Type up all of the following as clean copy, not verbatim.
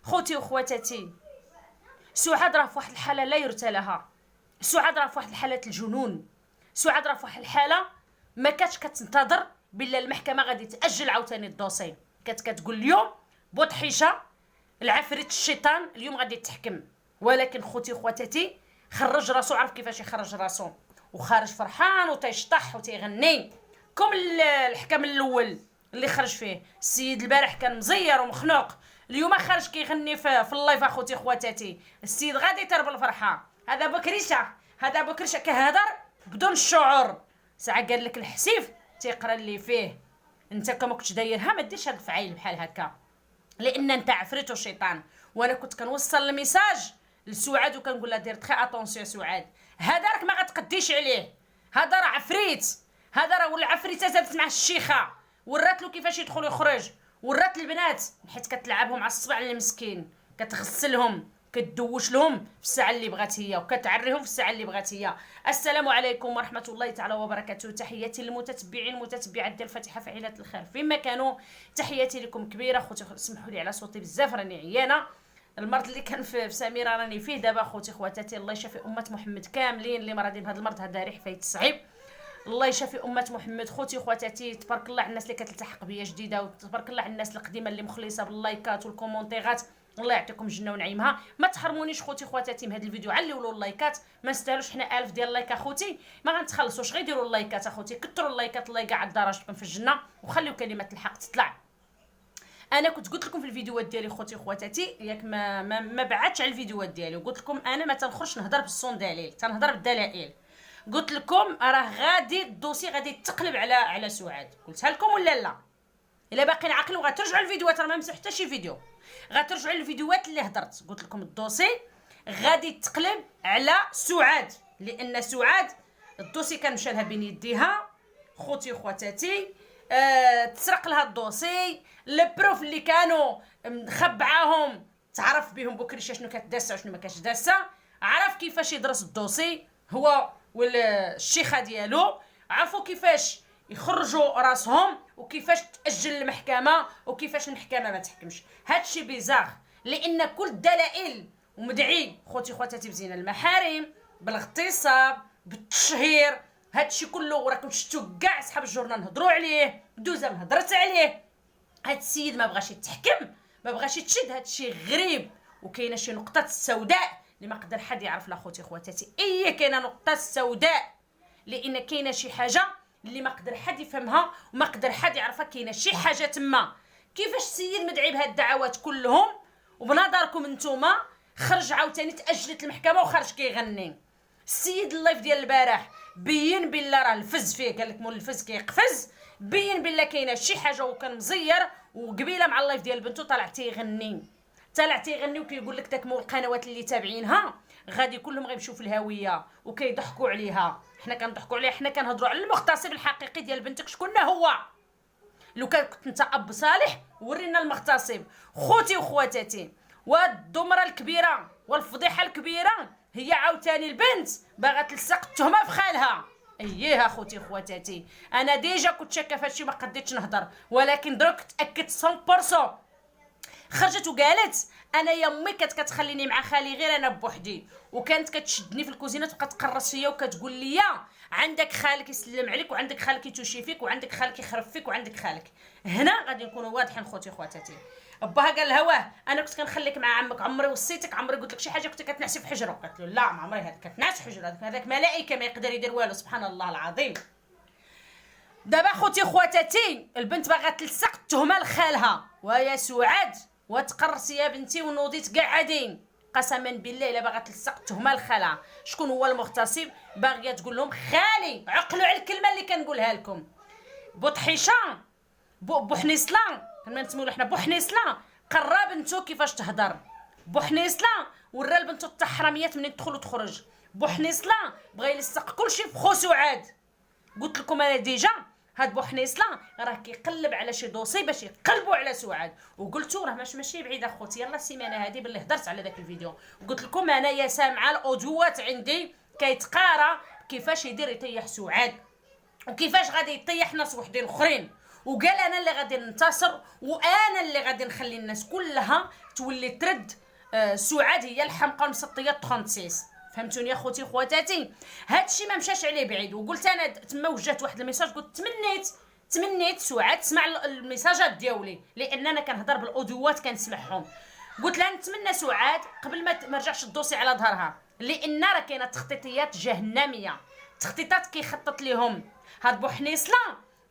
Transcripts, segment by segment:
خوتي وخواتاتي، سعاد راه في واحد الحاله لا يرثى لها. سعاد راه في واحد الحاله الجنون. سعاد راه في واحد الحاله ما كانتش كتنتظر بلا المحكمه غادي تاجل عاوتاني الدوسي. كانت كتقول اليوم بوضحيشه العفريت الشيطان اليوم غادي تحكم. ولكن خوتي وخواتاتي خرج راسو، عرف كيفاش يخرج راسو، وخارج فرحان وتيشطح وتيغني كم الحكم الاول اللي خرج فيه. السيد البارح كان مزير ومخنوق، اليوم خارج كيغني في اللايف. اخوتي خواتاتي السيد غادي يطير بالفرحه. هذا بكريشه كهدر بدون الشعور. ساعه قال لك الحسيف تيقرا اللي فيه. انت كما كنتش دايرها ما ديرش هاد الفعايل بحال هكا، لان انت عفريت وشيطان. وانا كنت كنوصل الميساج لسعاد وكنقول لها دير تخي اتونسيون سعاد، هذا راك ما غتقديش عليه، هذا راه عفريت، هذا راه والعفريته زادت مع الشيخه، ورات له كيفاش يدخل ويخرج، ورات البنات حيت كتلعبهم على الصبع المسكين، كتغسلهم كتدوش لهم في الساعه اللي بغات هي، وكتعريهم في الساعه اللي بغات هي. السلام عليكم ورحمه الله تعالى وبركاته. تحياتي للمتتبعين المتتبعات ديال فاتحه فاعلات الخير فيما كانوا. تحياتي لكم كبيره. خوتي سمحوا لي على صوتي بزاف، راني عيانه. المرض اللي كان في سميره راني فيه دابا. خوتي خواتاتي الله يشافي امه محمد كاملين اللي مرضين بهذا المرض هذا ريح فايت الصعيب. الله يشافي امه محمد. خوتي خواتاتي تبارك الله على الناس اللي كتلتحق بيا جديده، وتبارك الله على الناس القديمه اللي مخلصه باللايكات والكومونتيغات. الله يعطيكم الجنه ونعيمها. ما تحرمونيش خوتي خواتاتي من هذا الفيديو، عليوا له اللايكات، ما نستاهلوش حنا 1000 ديال اللايك اخوتي، ما غنتخلصوش. غير ديروا اللايكات اخوتي، كثروا اللايكات، الله يقعد درجتكم في الجنه، وخليوا كلمه الحق تطلع. انا كنت قلت لكم في الفيديوهات ديالي خوتي خواتاتي، ياك ما بعدتش على الفيديوهات ديالي، وقلت لكم انا ما تنخرجش نهضر بالصون دليل، تنهضر بالدلائل. قلت لكم راه غادي الدوسي غادي تقلب على سعاد، قلتها لكم ولا لا؟ الا باقيين عاقلين غترجعوا الفيديوهات، راه ما مسح حتى شي فيديو، غترجعوا للفيديوهات اللي هضرت. قلت لكم الدوسي غادي تقلب على سعاد، لان سعاد الدوسي كان مشى لها بين يديها خوتي وخواتاتي. تسرق لها الدوسي، البروف اللي كانوا مخبعاهم تعرف بهم بكريشه شنو كتداسه وشنو ما كانش داسه، عرف كيفاش يدرس الدوسي هو والشيخه ديالو، عرفوا كيفاش يخرجوا راسهم وكيفاش تاجل المحكمه وكيفاش المحكمه ما تحكمش. هادشي بيزاغ، لان كل الدلائل ومدعي خوتي خواتاتي بزينه المحارم، بالاغتصاب، بالتشهير، هادشي كله راكم شفتوا كاع صحاب الجورنال نهضروا عليه، دوزه هضرت عليه. هاد السيد ما بغاش يتحكم، ما بغاش يتشد، هادشي غريب. وكاينه شي نقطه سوداء اللي ما قدر حد يعرف لا خوتي خواتاتي، كاينه نقطه سوداء، لان كاينه شي حاجه اللي ما قدر حد يفهمها وما قدر حد يعرفها. كاينه شي حاجه تما. كيفاش السيد مدعي بهاد الدعوات كلهم وبنظركم نتوما خرج عاوتاني تاجلت المحكمه وخرج كيغني؟ السيد اللايف ديال البارح بين بلا راه الفز فيه، قال لك مول الفز كيقفز، بين بلا كاينه شي حاجه وكان مزير. وقبيله مع اللايف ديال بنتو طلع تيغني وكيقول لك داك مول القنوات اللي تابعينها غادي كلهم غيمشيو في الهويه وكيضحكوا عليها. حنا كنضحكوا عليها، حنا كنهضروا على المغتصب الحقيقي ديال بنتك شكون هو. لو كنت انت اب صالح ورينا المغتصب. خوتي وخواتاتي، والدمره الكبيره والفضيحه الكبيره هي عاوتاني البنت باغا تلصق التهمه في خالها. اييه اخوتي خواتاتي، انا ديجا كنت شاكه فهادشي ما قديتش نهضر، ولكن دروك تاكدت 100%. خرجت وقالت انا يمي كانت كتخليني مع خالي غير انا بوحدي، وكانت كتشدني في الكوزينه تبقى تقرص فيا وكتقول لي عندك خالك يسلم عليك، وعندك خالك يتوشي فيك، وعندك خالك يخرف فيك، وعندك خالك. هنا غادي نكونوا واضحين خوتي خواتاتي. باها قال لها واه انا كنت كنخليك مع عمك، عمري وصيتك، عمري قلت لك شي حاجه كنت كتنعسي في حجره. قالت له لا ما عمري هذاك كتنعس في حجره، هذاك ملائكه ما يقدر يدير والو، سبحان الله العظيم. دابا خوتي خواتاتي البنت باغا تلصق التهمه لخالها، ويا سعاد وتقرصي يا بنتي ونوضيت قاعدين. قسما بالله الا باغا تلصق التهمه لخالها شكون هو المغتصب، باغيه تقول لهم خالي عقلوا على الكلمه اللي كنقولها لكم. بوطحيشه بوحنيصله كنا نسميو حنا بوحنيصله قرا بنتو كيفاش تهضر. بوحنيصله ورا البنت تاع حراميات منين تدخل وتخرج. بوحنيصله بغى يلصق كلشي في خو سعاد. قلت لكم انا ديجا هاد بوحنيصله راه كيقلب على شي دوسي باش يقلبوا على سعاد، وقلتو راه ماشي بعيد اخوتي. يلا السيمانه هادي باللي هضرت على داك الفيديو قلت لكم انا يا سامعه الاوديوات عندي كيتقارى كيفاش يدير يطيح سعاد، وكيفاش غادي يطيح ناس وحدين اخرين، وقال انا اللي غادي ننتصر وانا اللي غادي نخلي الناس كلها تولي ترد سعاد هي الحمقى المسطيه 36. فهمتوني اخوتي خواتاتي؟ هادشي ما مشاش عليه بعيد، وقلت انا تما وجهت واحد الميساج قلت تمنيت سعاد تسمع الميساجات ديالي، لان انا كنهضر بالاوديوات كنسمعهم. قلت لها نتمنى سعاد قبل ما رجعش الدوسي على ظهرها، لان راه كاينه تخطيطيات جهنميه، تخطيطات كيخطط ليهم هاد بوحنيصله،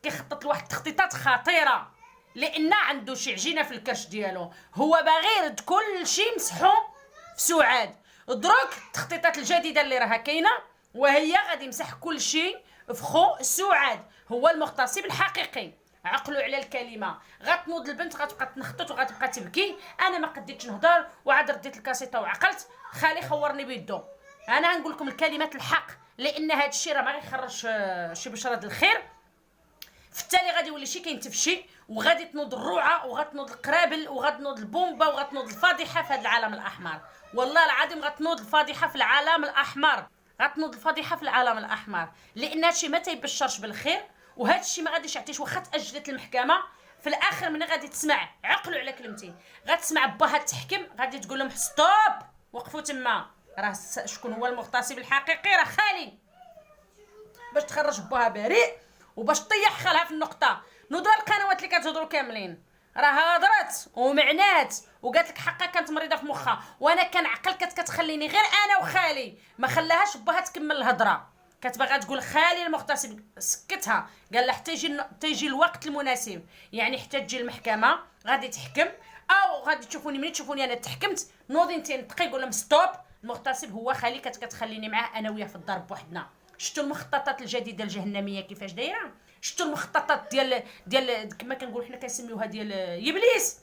كيخطط لواحد التخطيطات خطيره، لان عنده شي عجينه في الكرش ديالو، هو باغي يرد كل شيء مسحو في سعاد. دروك التخطيطات الجديده اللي راها كاينه وهي غادي يمسح كل شيء في خو سعاد، هو المغتصب الحقيقي. عقلوا على الكلمه، غتنوض البنت غتبقى تنخطط وغتبقى تبكي، انا ما قديتش نهضر وعاد رديت الكاسيطه وعقلت خالي خورني بيدو. انا نقول لكم الكلمات الحق، لان هذا الشيء راه ما غيخرج شي بشره الخير، في التالي غادي يولي شي كاين تفشي، وغادي تنوض الروعه وغتنوض القرابل وغتنوض البومبا وغتنوض الفضيحه في هذا العالم الاحمر. والله العظيم غتنوض الفضيحه في العالم الاحمر، غتنوض الفضيحه في العالم الاحمر، لان هادشي ما تيبشرش بالخير، وهادشي ما غاديش يعطيش. واخا تاجلت المحكمه في الاخر من غادي تسمع، عقلوا على كلمتي، غتسمع باها تحكم غادي تقول لهم ستوب وقفوا تما، راه شكون هو المغتصب الحقيقي؟ راه خالي، باش تخرج باها بريء وباش طيح خالها في النقطه. نوضوا القنوات اللي كتهضروا كاملين راه هضرت ومعنات وقالت لك حقا كانت مريضه في مخها، وانا كنعقل كانت كتخليني غير انا وخالي، ما خلاهاش باها تكمل الهضره، كانت باغا تقول خالي المغتصب، سكتها، قال لها حتى يجي الوقت المناسب، يعني حتى تجي المحكمه غادي تحكم، او غادي تشوفوني ملي تشوفوني انا تحكمت نوضي انت نطقي يقول لهم ستوب، المغتصب هو خالي، كانت كتخليني معاه انا وياه في الدار بوحدنا. شفتوا المخططات الجديده الجهنميه كيفاش دايره؟ شفتوا المخططات ديال كما كنقولوا حنا كنسميوها ديال ابليس؟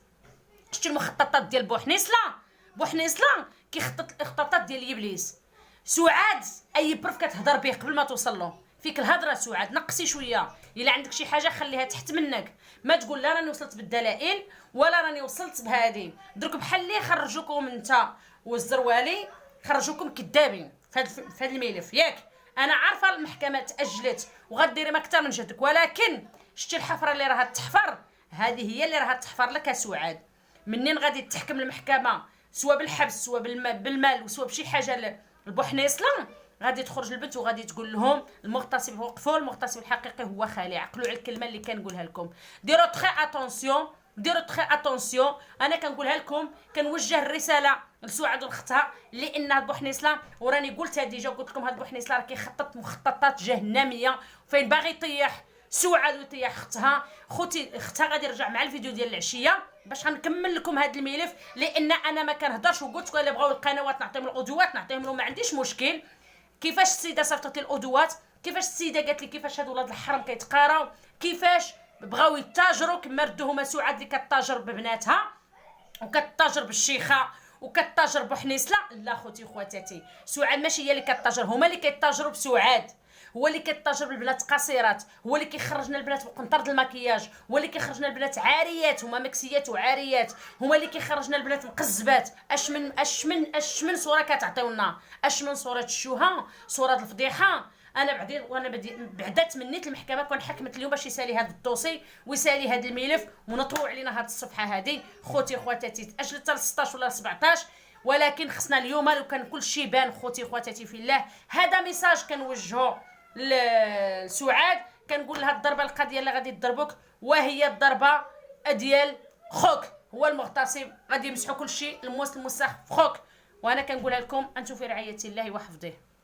شفتوا المخططات ديال بوحنيصله كيخطط الخططات ديال ابليس. سعاد اي بروف كتهضر به قبل ما توصل له، فيك الهضره سعاد نقصي شويه، الا عندك شي حاجه خليها تحت منك، ما تقول لا راني وصلت بالدلائل ولا راني وصلت بهذه. درك بحال اللي خرجوكم انت والزروالي، خرجوكم كذابين في هذا الملف، ياك انا عارفه المحكمه تاجلت وغديري ما اكثر من جهدك، ولكن شتي الحفره اللي راها تحفر، هذه هي اللي راها تحفر لك سعاد. منين غادي تحكم المحكمه سواء بالحبس سواء بالمال وسواء بشي حاجه البوحنيصله، غادي تخرج البنت وغادي تقول لهم المغتصب وقفوا، المغتصب الحقيقي هو خالي. عقلوا على الكلمه اللي كنقولها لكم، ديروا تري اتونسيون، ديروا تري اتونسيون. انا كنقولها لكم، كنوجه الرساله لسعاد واختها، لان هاد بوحنيصله وراني قلتها ديجا وقلت لكم هاد بوحنيصله راه كيخطط مخططات جهنميه، فين باغي يطيح سعاد ويطيح اختها. خوتي اختها غادي يرجع مع الفيديو ديال العشيه باش غنكمل لكم هذا الملف، لان انا ما كنهضرش، وقلت لكم الا بغاو القنوات نعطيهم الاوديوات نعطيهم لهم، ما عنديش مشكل. كيفاش السيده صيفطت لي الاوديوات، كيفاش السيده قالت لي كيفاش هاد ولاد الحرام كيتقاراو، كيفاش بغاو يتاجروا كما ردوا هما سعاد اللي كتاجر ببناتها وكتاجر بالشيخه وكتاجر بوحنيصله. لا خوتي خواتاتي، سعاد ماشي هي اللي كتاجر، هما اللي كيتاجروا بسعاد، هو اللي كيتاجر بالبنات قصيرات، هو اللي كيخرجنا البنات بقنطره المكياج، هو اللي كيخرجنا البنات عاريات، هما مكسيات وعاريات، هما اللي كيخرجنا البنات مقزبات. اش من صوره كتعطيونا، اش من صوره الشوهه، صوره الفضيحه. انا بعدا تمنيت المحكمه كون حكمت اليوم باش يسالي هذا الدوسي ويسالي هذا الملف ونطوي علينا هذه الصفحه هذه. خوتي خواتاتي تاجلت ل 16 ولا 17، ولكن خصنا اليوم لو كان كل شيء بان. خوتي خواتاتي في الله، هذا ميساج كنوجهه لسعاد، كنقول لها الضربه القضيه اللي غادي تضربك وهي الضربه ديال خوك، هو المغتصب، غادي يمسحوا كل شيء الموس الموسخ في خوك. وانا كنقولها لكم انتم في رعايه الله وحفظه.